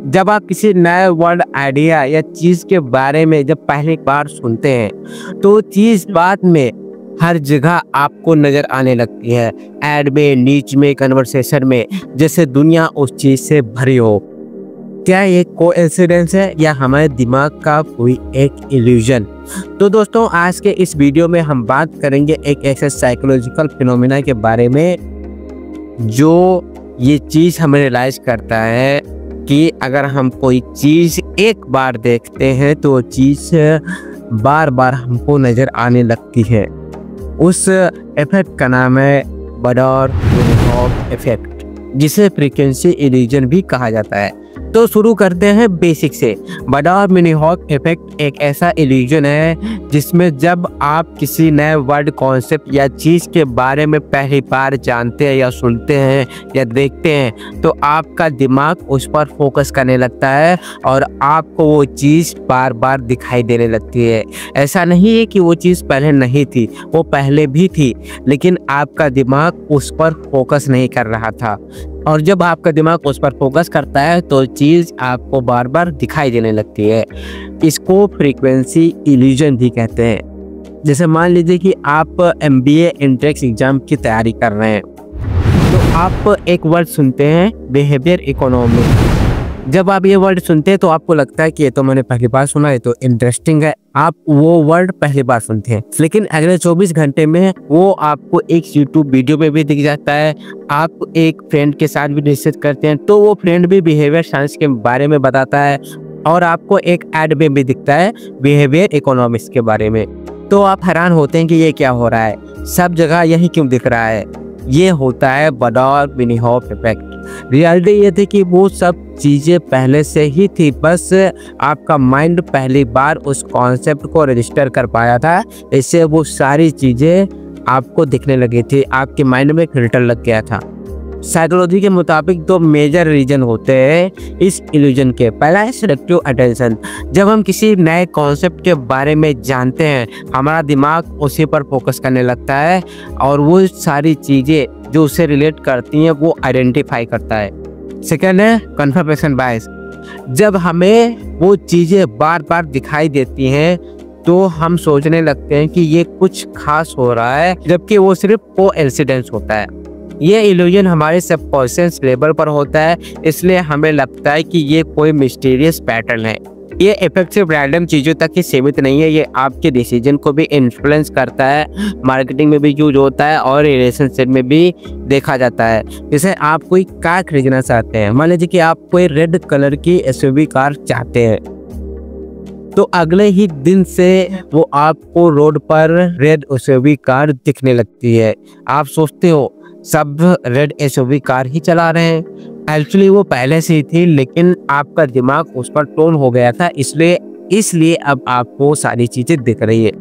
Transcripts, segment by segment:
जब आप किसी नए वर्ड, आइडिया या चीज़ के बारे में जब पहली बार सुनते हैं तो चीज़ बाद में हर जगह आपको नज़र आने लगती है। ऐड में, नीच में, कन्वर्सेशन में, जैसे दुनिया उस चीज़ से भरी हो। क्या ये कोइंसिडेंस है या हमारे दिमाग का कोई एक इल्यूजन? तो दोस्तों, आज के इस वीडियो में हम बात करेंगे एक ऐसे साइकोलॉजिकल फिनोमेना के बारे में जो ये चीज़ हमें रियलाइज़ करता है कि अगर हम कोई चीज़ एक बार देखते हैं तो वो चीज़ बार बार हमको नज़र आने लगती है। उस इफेक्ट का नाम है बडोर-मिनिहॉफ इफेक्ट, जिसे फ्रीक्वेंसी इल्यूजन भी कहा जाता है। तो शुरू करते हैं बेसिक से। बडोर-मिनिहॉफ इफेक्ट एक ऐसा इल्यूजन है जिसमें जब आप किसी नए वर्ड, कॉन्सेप्ट या चीज़ के बारे में पहली बार जानते हैं या सुनते हैं या देखते हैं तो आपका दिमाग उस पर फोकस करने लगता है और आपको वो चीज़ बार बार दिखाई देने लगती है। ऐसा नहीं है कि वो चीज़ पहले नहीं थी, वो पहले भी थी, लेकिन आपका दिमाग उस पर फोकस नहीं कर रहा था। और जब आपका दिमाग उस पर फोकस करता है तो चीज़ आपको बार बार दिखाई देने लगती है। इसको फ्रीक्वेंसी इल्यूजन भी कहते हैं। जैसे मान लीजिए कि आप MBA एंट्रेंस एग्जाम की तैयारी कर रहे हैं तो आप एक वर्ड सुनते हैं, बिहेवियर इकोनॉमिक्स। जब आप ये वर्ड सुनते हैं तो आपको लगता है कि ये तो मैंने पहली बार सुना, ये तो इंटरेस्टिंग है। आप वो वर्ड पहली बार सुनते हैं, लेकिन अगले 24 घंटे में वो आपको एक YouTube वीडियो में भी दिख जाता है। आप एक फ्रेंड के साथ भी डिस्कस करते हैं तो वो फ्रेंड भी बिहेवियर साइंस के बारे में बताता है और आपको एक ऐड में भी दिखता है बिहेवियर इकोनॉमिक्स के बारे में। तो आप हैरान होते हैं कि ये क्या हो रहा है, सब जगह यही क्यों दिख रहा है। ये होता है बडोर-मिनिहॉफ इफेक्ट। रियलिटी ये थी कि वो सब चीज़ें पहले से ही थी, बस आपका माइंड पहली बार उस कॉन्सेप्ट को रजिस्टर कर पाया था। इससे वो सारी चीज़ें आपको दिखने लगी थी, आपके माइंड में फिल्टर लग गया था। साइकोलॉजी के मुताबिक दो मेजर रीजन होते हैं इस इल्यूजन के। पहला है सिलेक्टिव अटेंशन। जब हम किसी नए कॉन्सेप्ट के बारे में जानते हैं हमारा दिमाग उसी पर फोकस करने लगता है और वो सारी चीज़ें जो उससे रिलेट करती हैं वो आइडेंटिफाई करता है। सेकेंड है कन्फर्मेशन बायस। जब हमें वो चीज़ें बार बार दिखाई देती हैं तो हम सोचने लगते हैं कि ये कुछ खास हो रहा है, जबकि वो सिर्फ कोइंसिडेंस होता है। ये इल्यूजन हमारे सबकॉन्शियस लेवल पर होता है, इसलिए हमें लगता है कि ये कोई मिस्टीरियस पैटर्न है। ये इफेक्ट सिर्फ रैंडम चीज़ों तक ही सीमित नहीं है, ये आपके डिसीजन को भी इन्फ्लुएंस करता है। मार्केटिंग में भी यूज होता है और रिलेशनशिप में भी देखा जाता है। जैसे आप कोई कार खरीदना चाहते हैं, मान लीजिए कि आप कोई रेड कलर की SUV कार चाहते हैं, तो अगले ही दिन से वो आपको रोड पर रेड SUV कार दिखने लगती है। आप सोचते हो सब रेड SUV कार ही चला रहे हैं। एक्चुअली वो पहले से ही थी, लेकिन आपका दिमाग उस पर टोन हो गया था, इसलिए अब आपको सारी चीजें दिख रही है।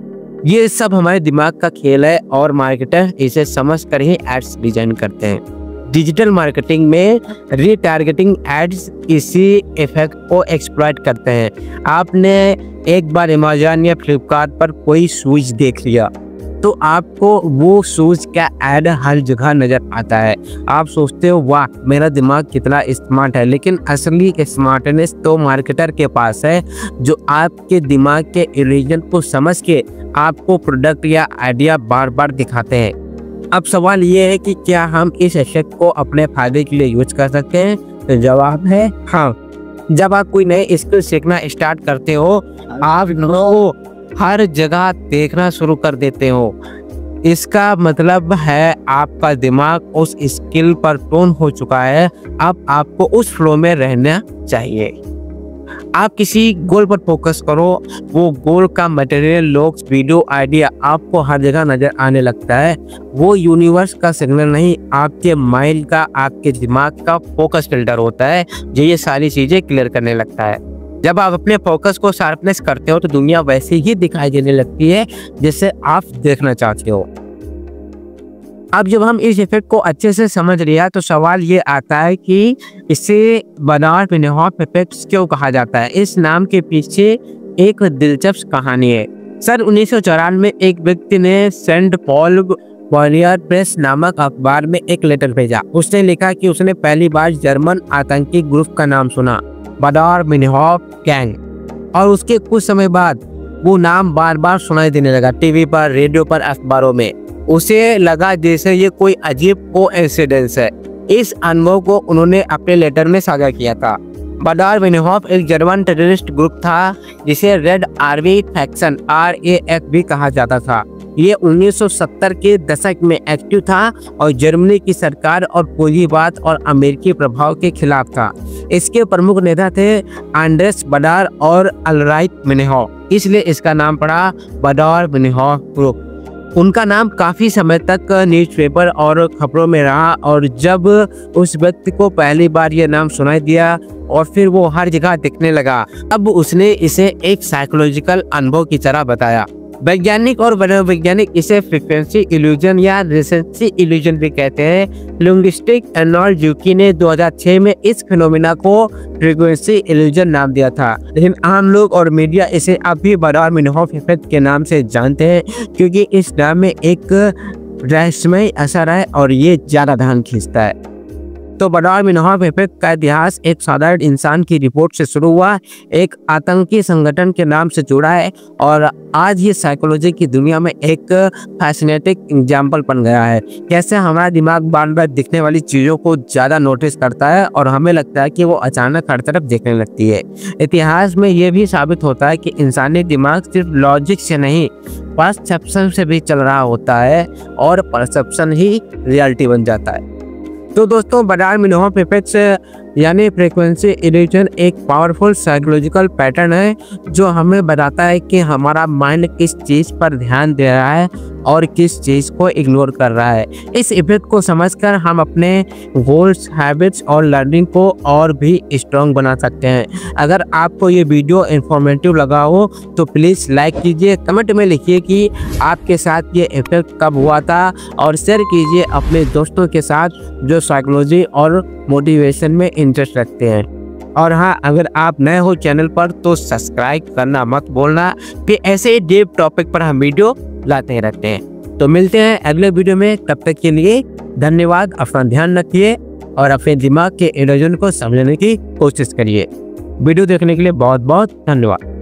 ये सब हमारे दिमाग का खेल है और मार्केटर इसे समझ कर ही एड्स डिजाइन करते हैं। डिजिटल मार्केटिंग में रीटारगेटिंग एड्स इसी इफेक्ट को एक्सप्लॉइट करते हैं। आपने एक बार अमेज़न या फ्लिपकार्ट पर कोई शूज देख लिया तो आपको वो शूज का ऐड हर जगह नजर आता है। आप सोचते हो वाह मेरा दिमाग कितना स्मार्ट है, लेकिन असली स्मार्टनेस तो मार्केटर के पास है जो आपके दिमाग के इल्यूजन को समझ के आपको प्रोडक्ट या आइडिया बार बार दिखाते हैं। अब सवाल ये है कि क्या हम इस इफेक्ट को अपने फायदे के लिए यूज कर सकते हैं? तो जवाब है हाँ। जब आप कोई नए स्किल सीखना स्टार्ट करते हो आप हर जगह देखना शुरू कर देते हो। इसका मतलब है आपका दिमाग उस स्किल पर टोन हो चुका है, अब आपको उस फ्लो में रहना चाहिए। आप किसी गोल पर फोकस करो, वो गोल का मटेरियल, लोग, वीडियो, आइडिया आपको हर जगह नजर आने लगता है। वो यूनिवर्स का सिग्नल नहीं, आपके माइंड का, आपके दिमाग का फोकस फिल्टर होता है जो ये सारी चीजें क्लियर करने लगता है। जब आप अपने फोकस को शार्पनेस करते हो तो दुनिया वैसे ही दिखाई देने लगती है जैसे आप देखना चाहते हो। अब जब हम इस इफेक्ट को अच्छे से समझ लिया तो सवाल ये आता है कि इसे बडोर-मिनिहॉफ इफेक्ट क्यों कहा जाता है। इस नाम के पीछे एक दिलचस्प कहानी है। सन 1994 में एक व्यक्ति ने सेंट पॉल वॉलियर प्रेस नामक अखबार में एक लेटर भेजा। उसने लिखा कि उसने पहली बार जर्मन आतंकी ग्रुप का नाम सुना, बाडर मिन्होफ गैंग, और उसके कुछ समय बाद वो नाम बार बार सुनाई देने लगा, टीवी पर, रेडियो पर, अखबारों में। उसे लगा जैसे ये कोई अजीब कोइंसिडेंस है। इस अनुभव को उन्होंने अपने लेटर में साझा किया था। बाडर मिन्होफ एक जर्मन टेररिस्ट ग्रुप था जिसे रेड आर्मी फैक्शन RAF भी कहा जाता था। ये 1970 के दशक में एक्टिव था और जर्मनी की सरकार और पूंजीवाद और अमेरिकी प्रभाव के खिलाफ था। इसके प्रमुख नेता थे एंड्रेस बाडर और अल्राइट मिन्होफ, इसलिए इसका नाम पड़ा बाडर मिन्होफ ग्रुप। उनका नाम काफी समय तक न्यूज़पेपर और खबरों में रहा, और जब उस व्यक्ति को पहली बार यह नाम सुनाई दिया और फिर वो हर जगह दिखने लगा, अब उसने इसे एक साइकोलॉजिकल अनुभव की तरह बताया। वैज्ञानिक और मनोवैज्ञानिक इसे फ्रीक्वेंसी इल्यूजन या रिसेंसी इल्यूजन भी कहते हैं। लिंग्विस्टिक अर्नोल्ड ज़ुकी ने 2006 में इस फिनोमिना को फ्रीक्वेंसी इल्यूजन नाम दिया था, लेकिन आम लोग और मीडिया इसे अब भी बाडर मिन्होफ इफेक्ट के नाम से जानते हैं, क्योंकि इस नाम में एक रहस्यमय असर है और ये ज्यादा ध्यान खींचता है। तो बाडर मिन्होफ इफेक्ट का इतिहास एक साधारण इंसान की रिपोर्ट से शुरू हुआ, एक आतंकी संगठन के नाम से जुड़ा है, और आज ये साइकोलॉजी की दुनिया में एक फैसिनेटिंग एग्जाम्पल बन गया है। कैसे हमारा दिमाग बार बार दिखने वाली चीज़ों को ज़्यादा नोटिस करता है और हमें लगता है कि वो अचानक हर तरफ दिखने लगती है। इतिहास में ये भी साबित होता है कि इंसानी दिमाग सिर्फ लॉजिक से नहीं, परसेप्शन से भी चल रहा होता है, और परसेप्शन ही रियलिटी बन जाता है। तो दोस्तों, बाडर मिन्होफ इफेक्ट यानी फ्रीक्वेंसी इल्यूजन एक पावरफुल साइकोलॉजिकल पैटर्न है जो हमें बताता है कि हमारा माइंड किस चीज़ पर ध्यान दे रहा है और किस चीज़ को इग्नोर कर रहा है। इस इफेक्ट को समझकर हम अपने गोल्स, हैबिट्स और लर्निंग को और भी स्ट्रॉन्ग बना सकते हैं। अगर आपको ये वीडियो इन्फॉर्मेटिव लगा हो तो प्लीज़ लाइक कीजिए, कमेंट में लिखिए कि आपके साथ ये इफेक्ट कब हुआ था, और शेयर कीजिए अपने दोस्तों के साथ जो साइकोलॉजी और मोटिवेशन में इंटरेस्ट रखते हैं। और हाँ, अगर आप नए हो चैनल पर तो सब्सक्राइब करना मत भूलना, कि ऐसे ही डीप टॉपिक पर हम वीडियो लाते रहते हैं। तो मिलते हैं अगले वीडियो में, तब तक के लिए धन्यवाद। अपना ध्यान रखिए और अपने दिमाग के इल्यूजन को समझने की कोशिश करिए। वीडियो देखने के लिए बहुत बहुत धन्यवाद।